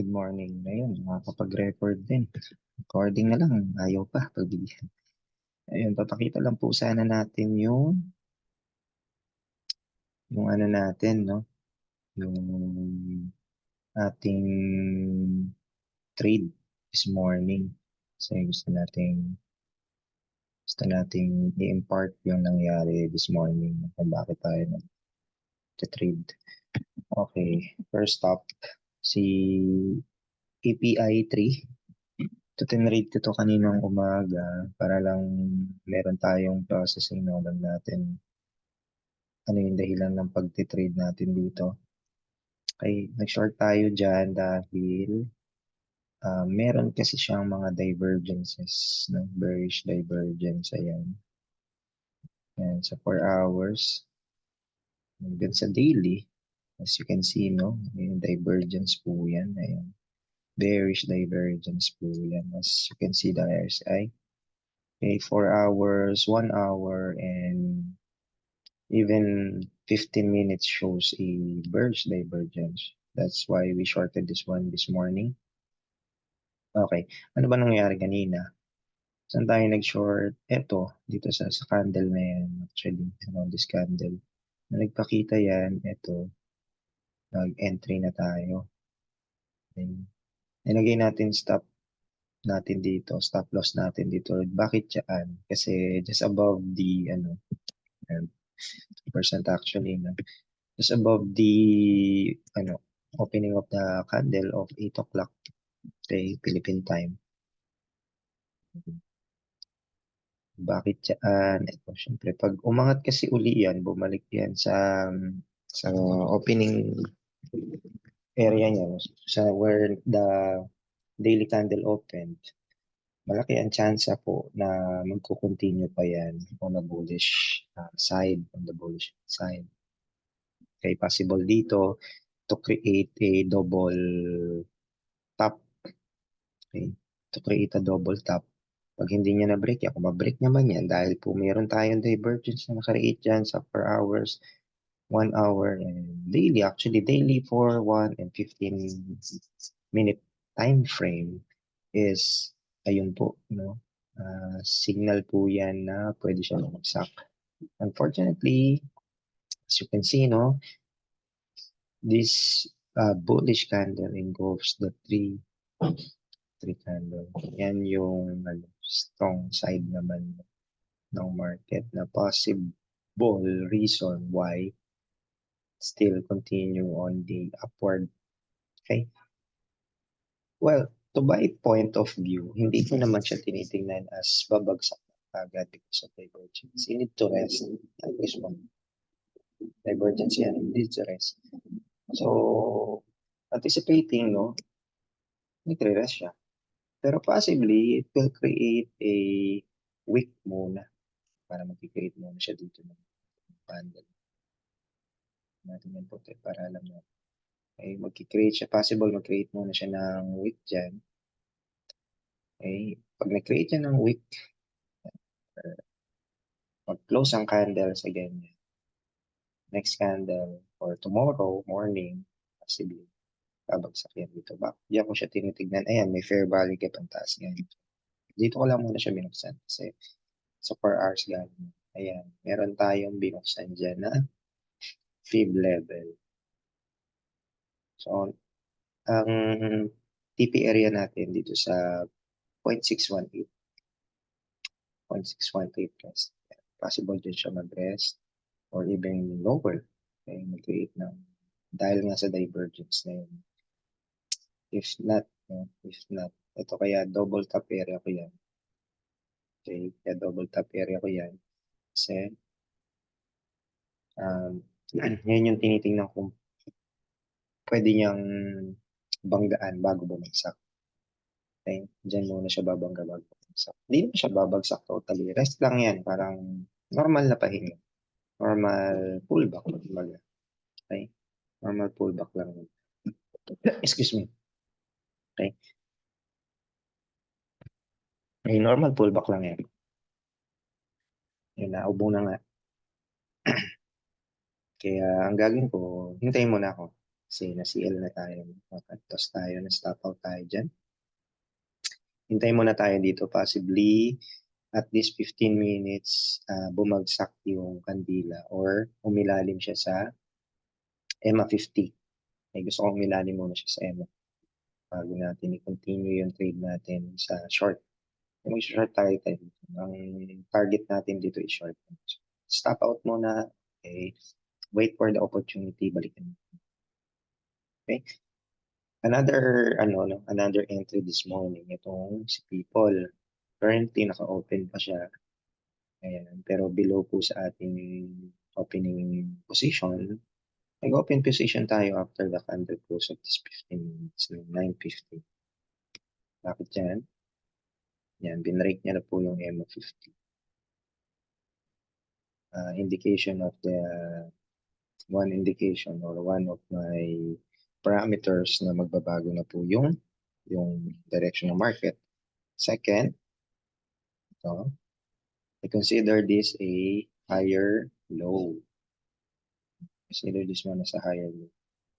Good morning. Ayun, nakakapag-record din. Recording na lang, ayaw pa, pagbigyan. Ayun, papakita lang po sana natin yung ano natin, no? Yung ating trade this morning. Kasi gusto nating i-impart yung nangyari this morning kung bakit tayo nag-trade. Okay, first up, si API 3. Ito tinrade ko to kaninang umaga para lang meron tayong processing na alam natin ano yung dahilan ng pagtitrade natin dito. Okay, nag-short tayo dyan dahil meron kasi siyang mga divergences, no? Bearish divergence, ayan. Ayan, sa 4 hours. Hanggang sa daily, as you can see, no? Yung divergence po yan, ayan. Bearish divergence po yan. As you can see, the RSI. Okay, 4 hours, 1 hour, and even 15 minutes shows a bearish divergence. That's why we shorted this one this morning. Okay, ano ba nangyari kanina? Saan tayo nag-short? Eto, dito sa candle na yan. Actually, around this candle. Na nagpakita yan, eto, nag-entry na tayo. Okay. Nilagay natin natin dito, stop loss natin dito. Bakit yan? Kasi just above the, um, percent actually, no? Just above the, opening of the candle of 8 o'clock, okay, Philippine time. Bakit yan? Ito, syempre, pag umangat kasi uli yan, bumalik yan sa opening area niya, sa where the daily candle opened, malaki ang chance po na magko-continue pa yan on the bullish side, on the bullish side. Okay, possible dito to create a double top. Okay, to create a double top. Pag hindi niya na-break yan, kung ma-break naman yan, dahil po meron tayong divergence na naka-create dyan sa 4 hours, 1 hour, and daily, actually daily for 1 and 15 minute time frame is, ayun po, no? Signal po yan na pwede siya bumagsak. Unfortunately, as you can see, no, this bullish candle engulfs the three candle. Yan yung strong side naman ng market na possible reason why still continue on the upward. Okay? Well, to my point of view, hindi ko naman siya tinitingnan as babagsak agad because of divergence. You need to rest at this one. Divergence yan, you need to rest. So, anticipating, no, nagre-rest siya. Pero possibly, it will create a wick muna para mag-create muna siya dito ng candle. Natin yung puti para alam mo. Okay, mag-create siya. Possible mag-create muna siya ng wick dyan. Okay, pag nag-create siya ng wick, mag-close ang candle sa ganyan. Next candle or tomorrow morning, possibly, babagsak yan dito. Diyan ko siya tinitignan. Ayan, may fair value gap ang taas ngayon. Dito ko lang muna siya binuksan kasi sa 4 hours galing. Ayan, meron tayong binuksan dyan na fib level. So, ang TP area natin dito sa 0.618. 0.618 rest. Possible din siya mag-rest or even lower. Okay, mag-create ng dahil nga sa divergence na yun. If not, ito kaya double top area ko yan. Okay, kaya double top area ko yan. Kasi, yan yung tinitingnan kung pwede niyang banggaan bago bumagsak. Okay, dyan muna siya babangga bago bumagsak. Hindi naman siya babagsak totally. Rest lang yan, parang normal na pahinga. Normal pullback, kumbaga. Okay, normal pullback lang. Excuse me. Okay. Ay, normal pullback lang yan. Yun, naubo na nga. Kaya ang gagawin ko, hintayin muna ako. Kasi na-CL na tayo. Makatapos tayo, na-stop out tayo dyan. Hintay muna tayo dito, possibly at least 15 minutes bumagsak yung kandila or umilalim siya sa EMA 50. Gusto kong umilalim muna siya sa EMA bago natin i-continue yung trade natin sa short. Kung short tayo, ang target natin dito is short. Stop out muna. Okay. Wait for the opportunity. Balikan. Okay. Another entry this morning. Itong si People. Currently, naka-open pa siya. Ayan. Pero below po sa ating opening position. Nag-open position tayo after the candle close of this 15 minutes, 9:50. Bakit yan? Yan, binrake niya na po yung EMA 50. Indication of the one indication or one of my parameters na magbabago na po yung direction ng market. Second, ito, I consider this a higher low. Consider this one as a higher low.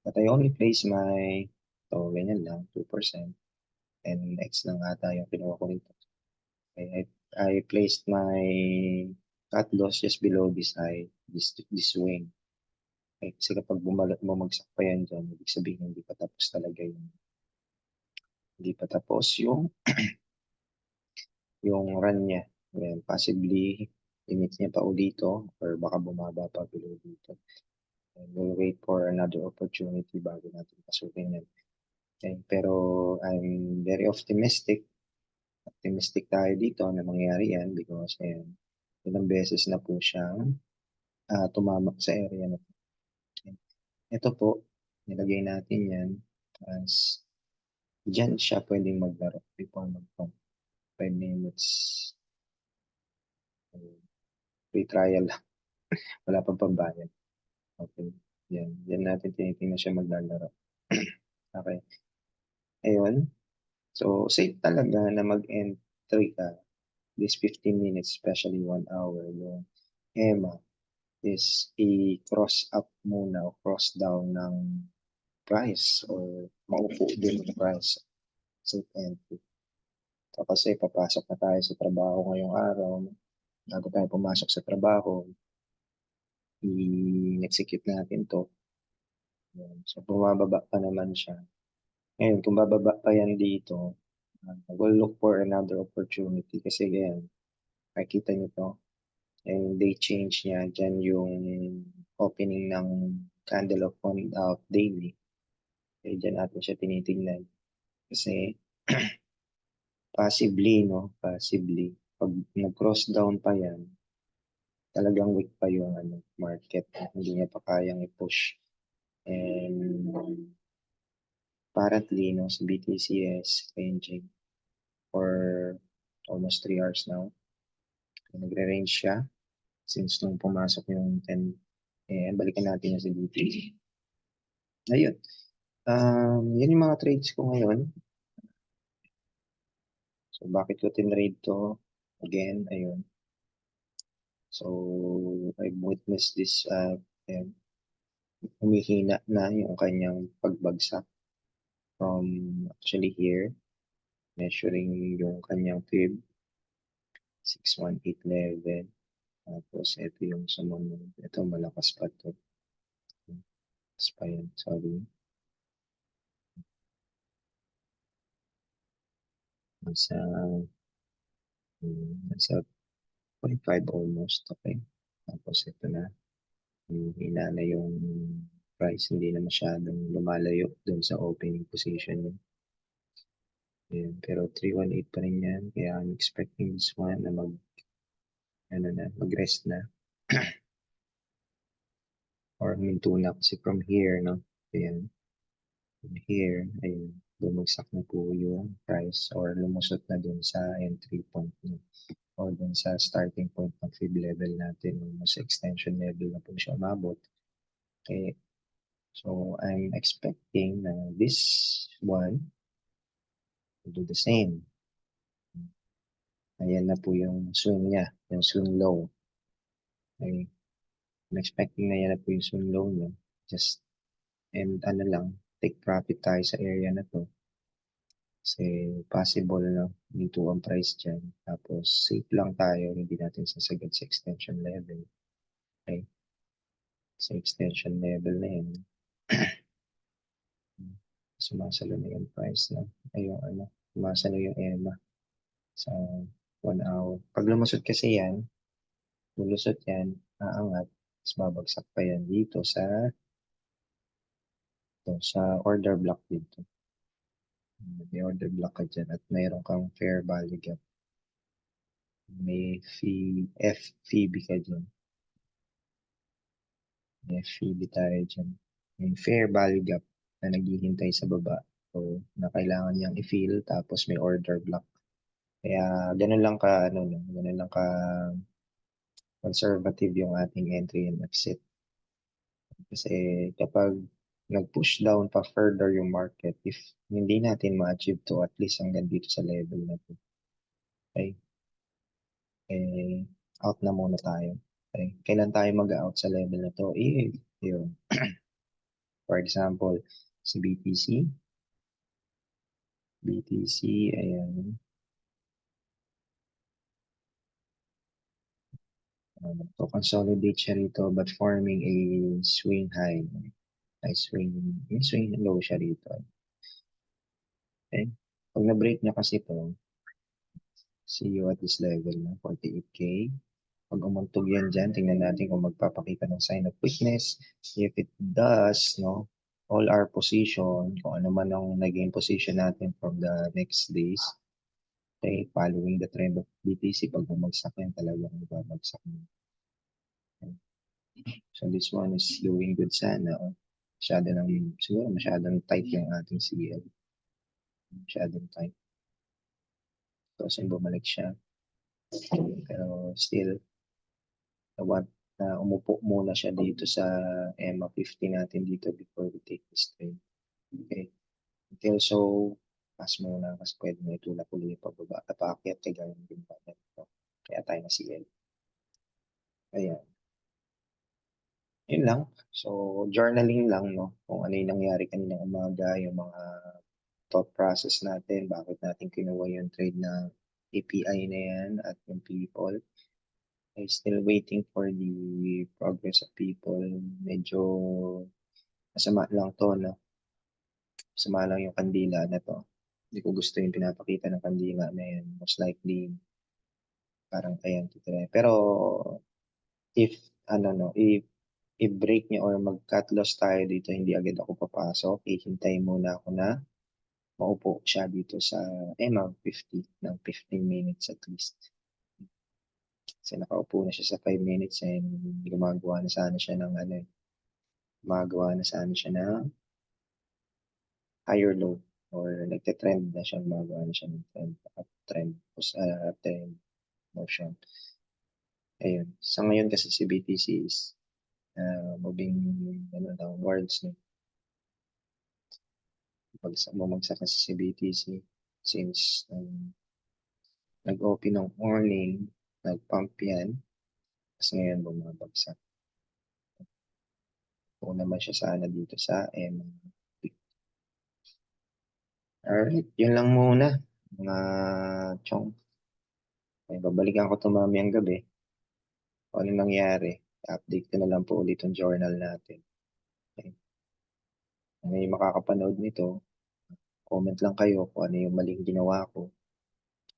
But I only place my, ganyan lang, 2%. And X lang ata yung kinuha ko nito. Okay, I placed my cut loss just below this high, this swing. Okay, kasi kapag bumagsak pa yan dyan, ibig sabihin hindi pa tapos talaga hindi pa tapos yung run niya. Ayan, possibly, limit niya pa dito or baka bumaba pa below dito. And we'll wait for another opportunity bago natin pasukin yan. Okay, pero I'm very optimistic. Optimistic tayo dito na mangyari yan because ilang beses na po siyang tumamak sa area na po. Okay. Ito po, nilagay natin yan as dyan siya pwedeng maglaro before mag-pump. 5 minutes free trial lang. Wala pang pambayad. Okay. Yan natin tinitingnan siya maglalaro. Okay. Ayun. So, safe talaga na mag-entry ka this 15 minutes, especially 1 hour. Yung EMA is i-cross up muna o cross down ng price or maupo din ng price. Safe entry. So, kasi papasok na tayo sa trabaho ngayong araw. Bago tayo pumasok sa trabaho, i-execute natin to. So, bumababa pa naman siya. Ngayon, kung bababa pa yan dito, we'll look for another opportunity. Kasi yan, nakikita nyo to. And they change niya dyan yung opening ng candle of one out daily. Kaya dyan natin siya tinitingnan. Kasi possibly, pag nag-cross down pa yan, talagang weak pa yung market. Hindi niya pa kayang i-push. And apparently, si BTCS ranging for almost 3 hours now. Nagre-range siya since nung pumasok yung 10. Balikan natin yung sa BTC. Ayun. Yan yung mga trades ko ngayon. So, bakit ko tinrade to? Again, ayun. So, I've witnessed this, humihina na yung kanyang pagbagsak from actually here, measuring yung kanyang fib, 618 level. Tapos, ito yung sumunod. Ito, malakas pa to. Malakas pa yan, sorry. Nasa 0.5 almost, okay. Tapos, ito na. Hina na yung price, hindi na masyadong lumalayo dun sa opening position niya. Ayan, pero 318 pa rin yan. Kaya I'm expecting this one na mag-rest na. Or huminto na kasi from here, no? Ayan. From here, ayun, bumagsak na po yung price or lumusot na dun sa entry point niya. O dun sa starting point ng fib level natin. Almost extension level na po siya umabot. Okay. So, I'm expecting na this one will do the same. Ayan na po yung swing niya, yung swing low. Okay. I'm expecting na yan na po yung swing low niya. Just and ano lang, take profit tayo sa area na to. Kasi possible na dito ang price dyan. Tapos safe lang tayo, hindi natin sasagad sa extension level. Okay? Sa extension level na yun, sumasalo na yung price na, ay yung ano, sumasalo yung EMA sa 1 hour. Pag lumusot kasi yan, lulusot yan, aangat, tapos babagsak pa yan dito sa order block dito. May order block ka dyan at mayroon kang fair value gap. May FVB ka dyan. May FVB tayo dyan. May fair value gap na naghihintay sa baba. So, na kailangan niyang i-fill tapos may order block. Kaya ganun lang ka, ano, no, ganun lang ka conservative yung ating entry and exit. Kasi kapag nag-push down pa further yung market, if hindi natin ma-achieve to at least hanggang dito sa level na to, okay, out na muna tayo. Okay? Kailan tayo mag-out sa level na to? Yun. For example, si BTC, ayan, to consolidate siya rito but forming a swing high. Ay, swing low siya rito. Okay? Pag na-break niya kasi to, see you at this level na 48K. Pag umuntog yan dyan, tingnan natin kung magpapakita ng sign of weakness. If it does, no, all our position, kung ano man ang naging position natin from the next days, okay, following the trend of BTC, pag bumagsak yan, talagang babagsak. Okay. So this one is doing good sana. Oh. Siguro masyadong tight yung ating CL. Masyadong tight. Tapos yung bumalik siya. Pero still, umupo muna siya dito sa EMA 50 natin dito before we take this trade. Okay. Until so, pass muna kasi pwede mo itulak ulit pababa at paakyat kaya yung ginawa natin. Kaya tayo na CL. Ayan. Yun lang. So, journaling lang, no? Kung ano yung nangyari kaninang umaga, yung mga thought process natin, bakit natin kinuha yung trade na API na yan at yung people. I'm still waiting for the progress of people. Medyo masama lang to, no? Masama lang yung kandila na to. Hindi ko gusto yung pinapakita ng kandila na yan. Most likely, parang ayan, titira. Pero, if, ano, no, i-break niya or mag-cut loss tayo dito, hindi agad ako papasok. Ihintay muna ako na maupo siya dito sa ML50 ng 15 minutes at least. Kasi nakaupo na siya sa 5 minutes and gumagawa na sana siya ng ano, gumagawa na sana siya ng higher low or nagte-trend na siya, gumagawa na siya ng trend trend motion. Ayun. Sa ngayon kasi si BTC is moving ano, downwards. No? Bumagsak kasi si BTC since nag-open ng morning, nag-pump yan, kasi ngayon bumabagsak. Kung naman siya sana dito sa M. Alright, yun lang muna, mga chong. May babalikan ko ito mamayang gabi. Kung ano nangyari, update ko na lang po ulit yung journal natin. Okay. May makakapanood nito, comment lang kayo kung ano yung maling ginawa ko.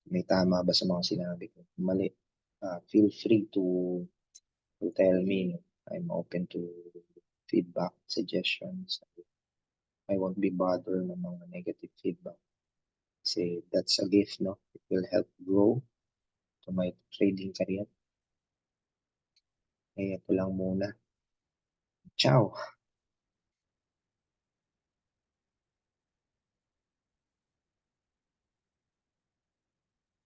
May tama ba sa mga sinabi ko. Mali, feel free to tell me. I'm open to feedback, suggestions. I won't be bothered ng mga negative feedback. Kasi that's a gift, no? It will help grow to my trading career. Kaya ito lang muna. Ciao!